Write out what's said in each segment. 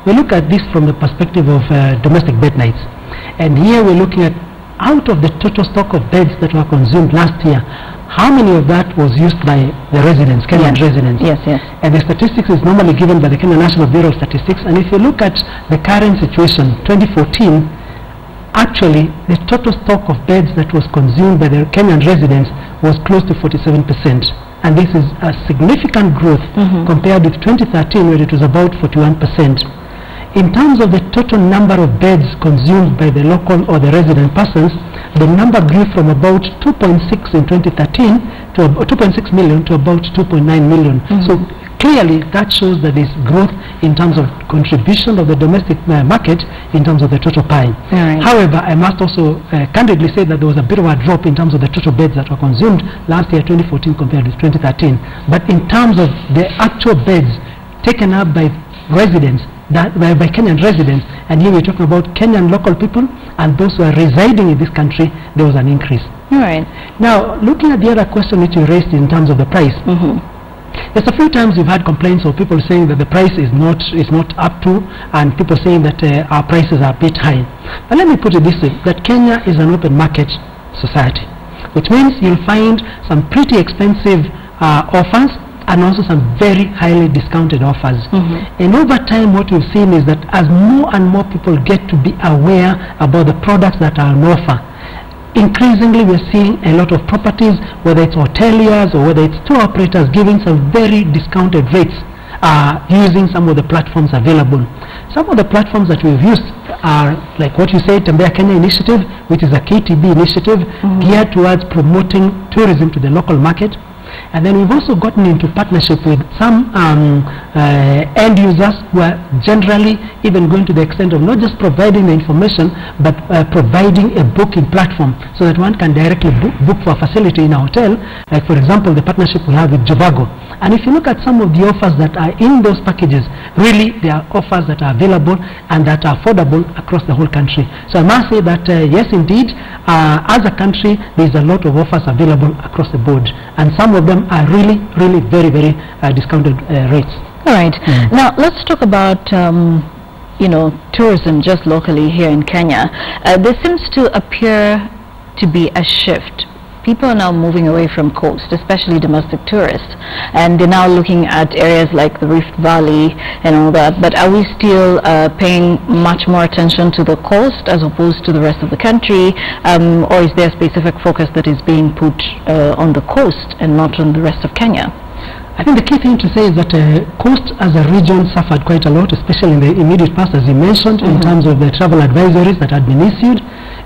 we look at this from the perspective of domestic bed nights. And here we're looking at, out of the total stock of beds that were consumed last year, how many of that was used by the residents, Kenyan residents? Yes, yes. And the statistics is normally given by the Kenya National Bureau of Statistics. And if you look at the current situation, 2014, actually the total stock of beds that was consumed by the Kenyan residents was close to 47%. And this is a significant growth compared with 2013, where it was about 41%. In terms of the total number of beds consumed by the local or the resident persons, the number grew from about 2.6 in 2013 to 2.6 million to about 2.9 million. So clearly that shows that there is growth in terms of contribution of the domestic market in terms of the total pie. However, I must also candidly say that there was a bit of a drop in terms of the total beds that were consumed last year, 2014, compared with 2013. But in terms of the actual beds taken up by residents, by Kenyan residents, and here we're talking about Kenyan local people and those who are residing in this country, there was an increase. Now, looking at the other question which you raised in terms of the price, there's a few times we've had complaints of people saying that the price is not up to, and people saying that our prices are a bit high. But let me put it this way, that Kenya is an open market society, which means you'll find some pretty expensive offers and also some very highly discounted offers. And over time what we've seen is that as more and more people get to be aware about the products that are on offer, increasingly we're seeing a lot of properties, whether it's hoteliers or whether it's tour operators, giving some very discounted rates using some of the platforms available. Some of the platforms that we've used are like what you said, Tembea Kenya initiative, which is a KTB initiative geared towards promoting tourism to the local market. And then we've also gotten into partnership with some end users who are generally even going to the extent of not just providing the information, but providing a booking platform so that one can directly book for a facility in a hotel. Like for example, the partnership we have with Jovago. And if you look at some of the offers that are in those packages, really they are offers that are available and that are affordable across the whole country. So I must say that yes indeed, as a country there is a lot of offers available across the board, and some of them are really very discounted rates. All right. Now let's talk about you know, tourism just locally here in Kenya. There seems to appear to be a shift. People are now moving away from coast, especially domestic tourists, and they're now looking at areas like the Rift Valley and all that. But are we still paying much more attention to the coast as opposed to the rest of the country, or is there a specific focus that is being put on the coast and not on the rest of Kenya? I think the key thing to say is that coast as a region suffered quite a lot, especially in the immediate past, as you mentioned, in terms of the travel advisories that had been issued,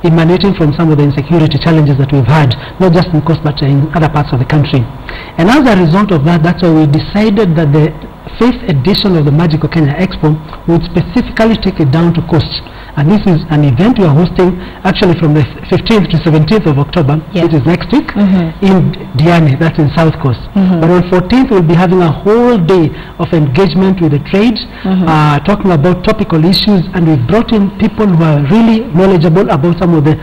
emanating from some of the insecurity challenges that we've had, not just in coast but in other parts of the country. And as a result of that, that's why we decided that the 5th edition of the Magical Kenya Expo would specifically take it down to coast. And this is an event we are hosting actually from the 15th to 17th of October, which is next week, in Diani, that's in South Coast. But on 14th we'll be having a whole day of engagement with the trade, talking about topical issues, and we've brought in people who are really knowledgeable about some of the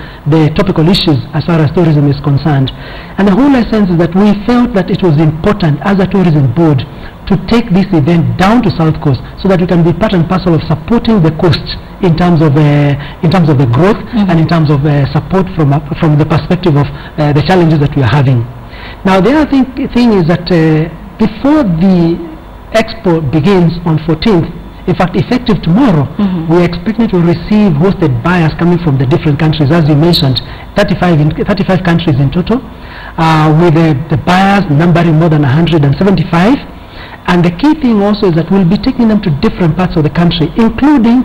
topical issues as far as tourism is concerned. And the whole essence is that we felt that it was important as a tourism board to take this event down to South Coast so that we can be part and parcel of supporting the coast in terms of the growth and in terms of support from the perspective of the challenges that we are having. Now the other thing is that before the Expo begins on 14th, in fact effective tomorrow, we are expecting to receive hosted buyers coming from the different countries, as you mentioned, 35 countries in total, with the buyers numbering more than 175. And the key thing also is that we'll be taking them to different parts of the country, including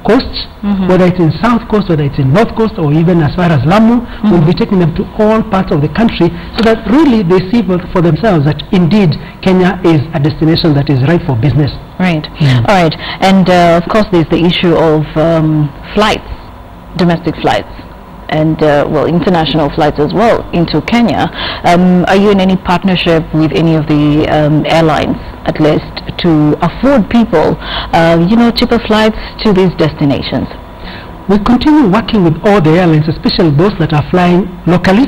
coasts, whether it's in South Coast, whether it's in North Coast, or even as far as Lamu. We'll be taking them to all parts of the country so that really they see for themselves that indeed Kenya is a destination that is right for business. Right. All right. And of course there's the issue of flights, domestic flights, and well, international flights as well into Kenya. Are you in any partnership with any of the airlines, at least, to afford people you know, cheaper flights to these destinations? We continue working with all the airlines, especially those that are flying locally,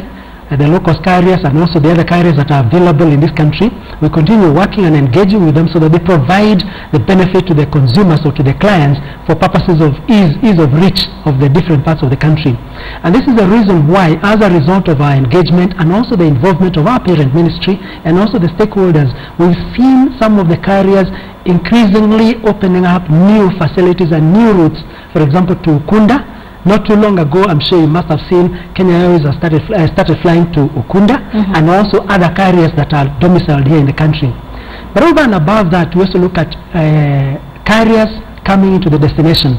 the low-cost carriers and also the other carriers that are available in this country. We continue working and engaging with them so that they provide the benefit to the consumers or to the clients for purposes of ease of reach of the different parts of the country. And this is the reason why, as a result of our engagement and also the involvement of our parent ministry and also the stakeholders, we've seen some of the carriers increasingly opening up new facilities and new routes, for example to Ukunda. Not too long ago, I'm sure you must have seen Kenya Airways has started flying to Ukunda, and also other carriers that are domiciled here in the country. But over and above that, we also look at carriers coming into the destination.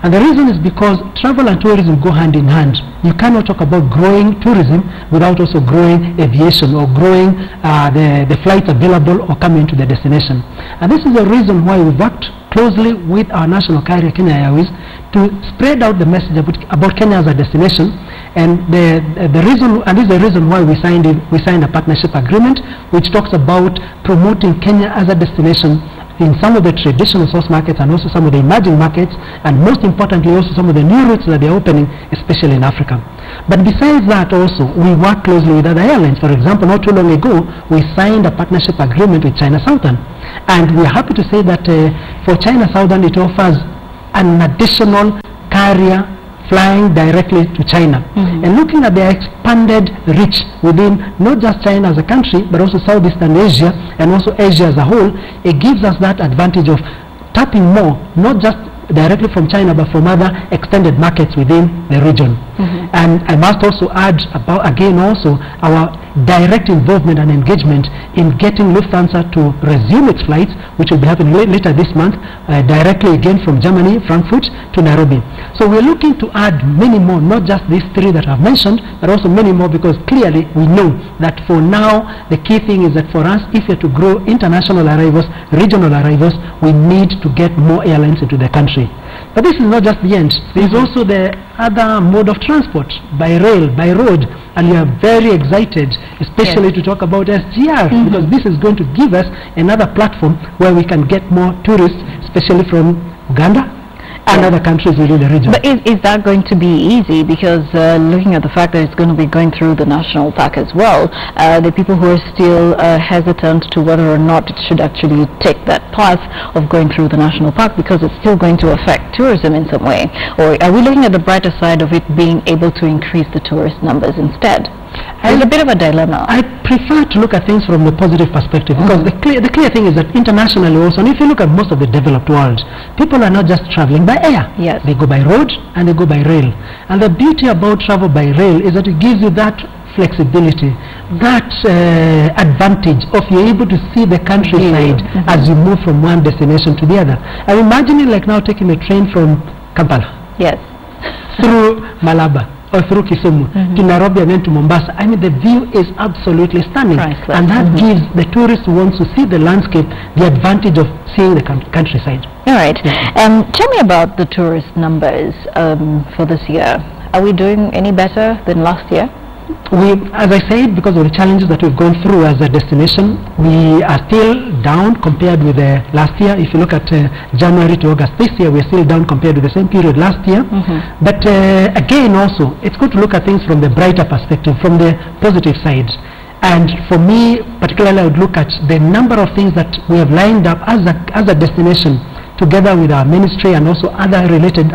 And the reason is because travel and tourism go hand in hand. You cannot talk about growing tourism without also growing aviation or growing the flights available or coming to the destination. And this is the reason why we've worked closely with our national carrier Kenya Airways to spread out the message about Kenya as a destination. And this is the reason why we signed a partnership agreement which talks about promoting Kenya as a destination in some of the traditional source markets and also some of the emerging markets, and most importantly also some of the new routes that they are opening, especially in Africa. But besides that also, we work closely with other airlines. For example, not too long ago, we signed a partnership agreement with China Southern. And we are happy to say that for China Southern, it offers an additional carrier flying directly to China. And looking at their expanded reach within not just China as a country, but also Southeastern Asia and also Asia as a whole, it gives us that advantage of tapping more, not just directly from China, but from other extended markets within the region. And I must also add about, again also, our direct involvement and engagement in getting Lufthansa to resume its flights, which will be happening later this month, directly again from Germany, Frankfurt to Nairobi. So we're looking to add many more, not just these three that I've mentioned, but also many more, because clearly we know that for now, the key thing is that for us, if we're to grow international arrivals, regional arrivals, we need to get more airlines into the country. But this is not just the end. There is also the other mode of transport, by rail, by road, and we are very excited, especially to talk about SGR, because this is going to give us another platform where we can get more tourists, especially from Uganda and other countries within the region. But is that going to be easy? Because looking at the fact that it's going to be going through the national park as well, the people who are still hesitant to whether or not it should actually take that path of going through the national park, because it's still going to affect tourism in some way. Or are we looking at the brighter side of it being able to increase the tourist numbers instead? There's a bit of a dilemma. I prefer to look at things from the positive perspective, because the clear thing is that internationally also, and if you look at most of the developed world, people are not just traveling by air. Yes. They go by road and they go by rail. And the beauty about travel by rail is that it gives you that flexibility, that advantage of you're able to see the countryside as you move from one destination to the other. I'm imagining like now taking a train from Kampala through Malaba or through Kisumu to Nairobi and then to Mombasa. I mean, the view is absolutely stunning. Priceless. And that gives the tourist who wants to see the landscape the advantage of seeing the countryside. All right. Tell me about the tourist numbers for this year. Are we doing any better than last year? As I said, because of the challenges that we've gone through as a destination, we are still down compared with last year. If you look at January to August this year, we're still down compared with the same period last year. But again also, it's good to look at things from the brighter perspective, from the positive side. And for me, particularly, I would look at the number of things that we have lined up as a destination, together with our ministry and also other related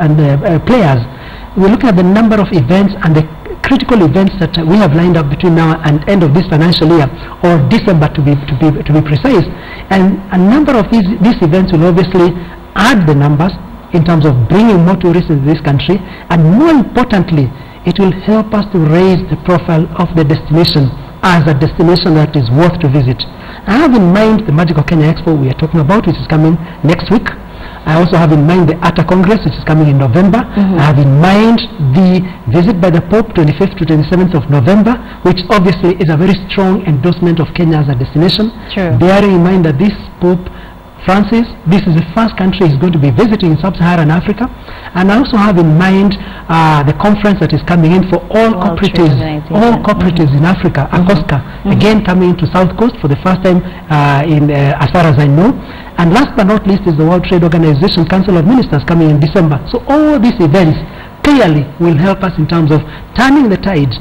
players. We're looking at the number of events and the critical events that we have lined up between now and end of this financial year, or December to be precise. And a number of these events will obviously add the numbers in terms of bringing more tourists into this country, and more importantly, it will help us to raise the profile of the destination as a destination that is worth to visit. I have in mind the Magical Kenya Expo we are talking about, which is coming next week. I also have in mind the ATA Congress, which is coming in November. I have in mind the visit by the Pope, 25th to 27th of November, which obviously is a very strong endorsement of Kenya as a destination. Bearing in mind that this Pope Francis, this is the first country he's going to be visiting in sub-Saharan Africa. And I also have in mind the conference that is coming in for all cooperatives in Africa, ACOSCA, again coming into South Coast for the first time as far as I know. And last but not least is the World Trade Organization Council of Ministers coming in December. So all these events clearly will help us in terms of turning the tide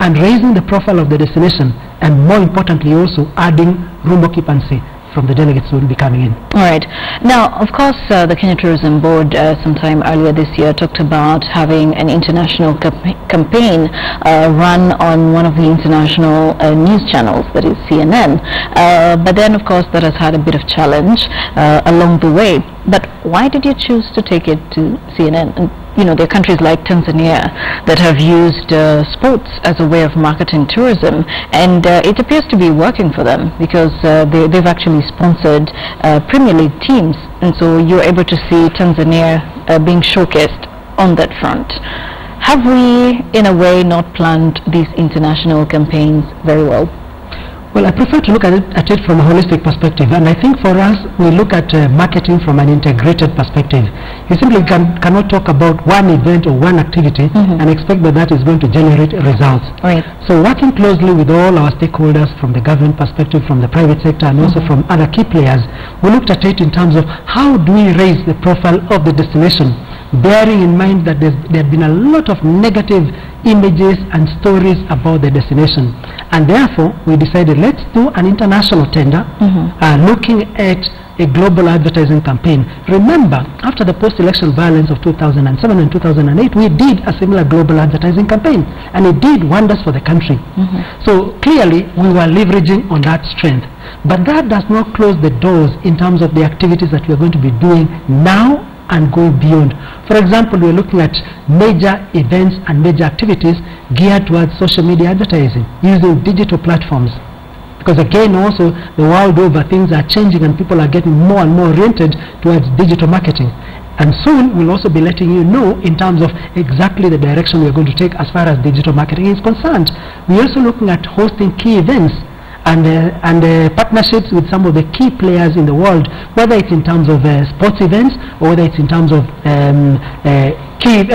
and raising the profile of the destination, and more importantly also adding room occupancy from the delegates who will be coming in. All right. Now, of course, the Kenya Tourism Board sometime earlier this year talked about having an international campaign run on one of the international news channels, that is CNN. But then, of course, that has had a bit of challenge along the way. But why did you choose to take it to CNN? And, you know, there are countries like Tanzania that have used sports as a way of marketing tourism, and it appears to be working for them, because they've actually sponsored Premier League teams, and so you're able to see Tanzania being showcased on that front. Have we, in a way, not planned these international campaigns very well? Well, I prefer to look at it from a holistic perspective, and I think for us, we look at marketing from an integrated perspective. You simply cannot talk about one event or one activity and expect that is going to generate results. Right. So working closely with all our stakeholders from the government perspective, from the private sector, and also from other key players, we looked at it in terms of how do we raise the profile of the destination, bearing in mind that there have been a lot of negative images and stories about the destination, and therefore we decided, let's do an international tender looking at a global advertising campaign. Remember, after the post-election violence of 2007 and 2008, we did a similar global advertising campaign, and it did wonders for the country. So clearly we were leveraging on that strength, but that does not close the doors in terms of the activities that we are going to be doing now and going beyond. For example, we're looking at major events and major activities geared towards social media advertising using digital platforms, because again also the world over things are changing and people are getting more and more oriented towards digital marketing. And soon we'll also be letting you know in terms of exactly the direction we're going to take as far as digital marketing is concerned. We're also looking at hosting key events and partnerships with some of the key players in the world, whether it's in terms of sports events or whether it's in terms of key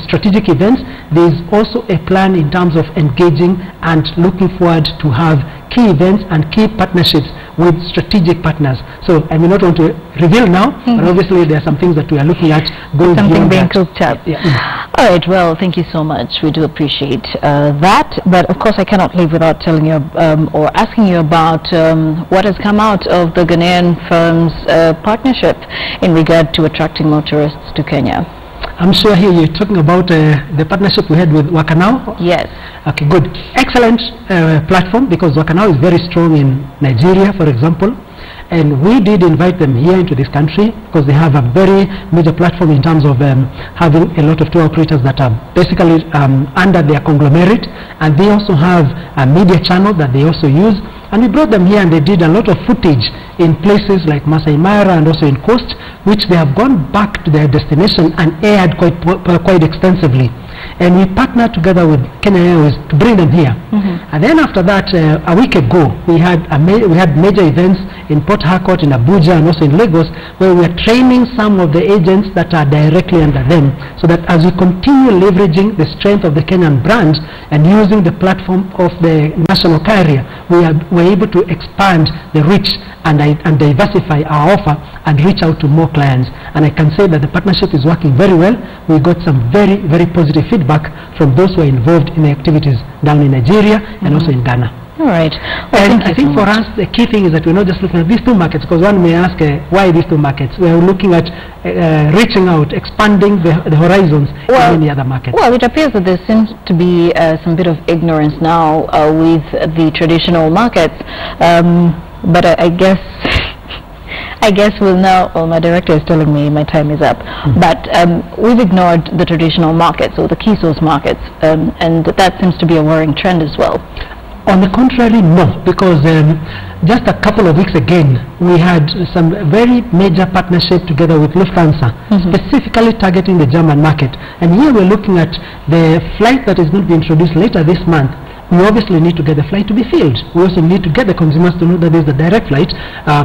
strategic events. There's also a plan in terms of engaging and looking forward to have key events and key partnerships with strategic partners. So I may not want to reveal now, but obviously there are some things that we are looking at going something beyond being that. cooked up. All right, well, thank you so much. We do appreciate that. But of course, I cannot leave without telling you or asking you about what has come out of the Ghanaian firm's partnership in regard to attracting more tourists to Kenya. I'm sure here you're talking about the partnership we had with Wakanao. Yes. Okay, good. Excellent platform, because Wakanao is very strong in Nigeria, for example. And we did invite them here into this country because they have a very major platform in terms of having a lot of tour operators that are basically under their conglomerate, and they also have a media channel that they also use. And we brought them here and they did a lot of footage in places like Masai Mara and also in Coast, which they have gone back to their destination and aired quite extensively. And we partnered together with Kenya Airways to bring them here. And then after that, a week ago, we had major events in Port Harcourt, in Abuja, and also in Lagos, where we are training some of the agents that are directly under them, so that as we continue leveraging the strength of the Kenyan brand and using the platform of the national carrier, we're able to expand the reach and diversify our offer and reach out to more clients. And I can say that the partnership is working very well. We got some very, very positive feedback from those who are involved in the activities down in Nigeria and also in Ghana. All right. Well, and I think for us the key thing is that we're not just looking at these two markets, because one may ask why these two markets. We're looking at reaching out, expanding the horizons in any other market. Well, it appears that there seems to be some bit of ignorance now with the traditional markets, but I guess we'll now, well, my director is telling me my time is up, but we've ignored the traditional markets or the key source markets, and that seems to be a worrying trend as well. On the contrary, no, because just a couple of weeks again, we had some very major partnership together with Lufthansa, specifically targeting the German market. And here we're looking at the flight that is going to be introduced later this month, we obviously need to get the flight to be filled. We also need to get the consumers to know that there's a direct flight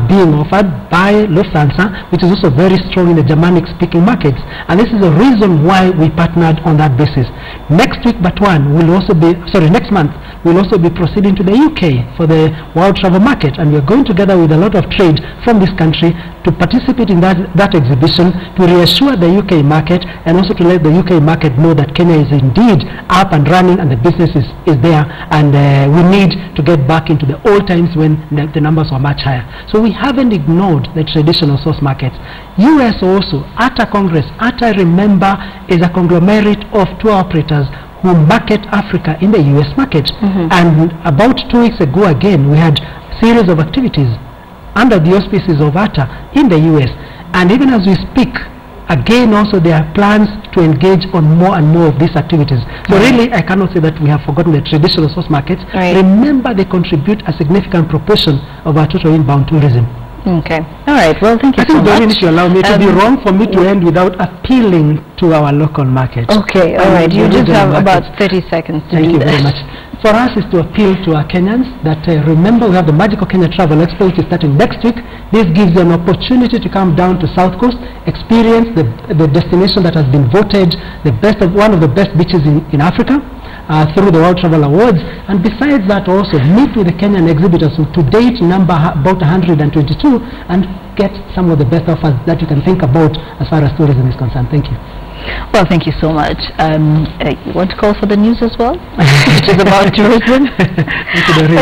being offered by Lufthansa, which is also very strong in the Germanic-speaking markets. And this is the reason why we partnered on that basis. Next week, but one, will also be, next month, we'll also be proceeding to the UK for the World Travel Market, and we're going together with a lot of trade from this country to participate in that exhibition, to reassure the UK market and also to let the UK market know that Kenya is indeed up and running and the business is there, and we need to get back into the old times when the numbers were much higher. So we haven't ignored the traditional source markets. US also, ATA Congress, ATA, remember, is a conglomerate of tour operators who market Africa in the US market. And about 2 weeks ago again, we had a series of activities under the auspices of ATA in the US. And even as we speak, again also there are plans to engage on more and more of these activities. So really, I cannot say that we have forgotten the traditional source markets. Remember, they contribute a significant proportion of our total inbound tourism. Okay. All right. Well, thank you so much. I think, if you allow me, it would be wrong for me to end without appealing to our local market. Okay. All right. You just have about 30 seconds to do that. Thank you very much. For us, is to appeal to our Kenyans that remember, we have the Magical Kenya Travel Expo, which is starting next week. This gives you an opportunity to come down to South Coast, experience the destination that has been voted the best of one of the best beaches in Africa. Through the World Travel Awards, and besides that also meet with the Kenyan exhibitors who to date number about 122 and get some of the best offers that you can think about as far as tourism is concerned. Thank you. Well, thank you so much. You want to call for the news as well? Which is about tourism?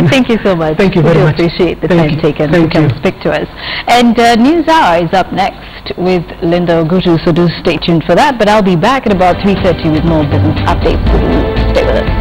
Thank you so much. Thank you very much. Appreciate the time taken to come speak to us. And News Hour is up next with Linda Ogutu, so do stay tuned for that. But I'll be back at about 3:30 with more business updates. So stay with us.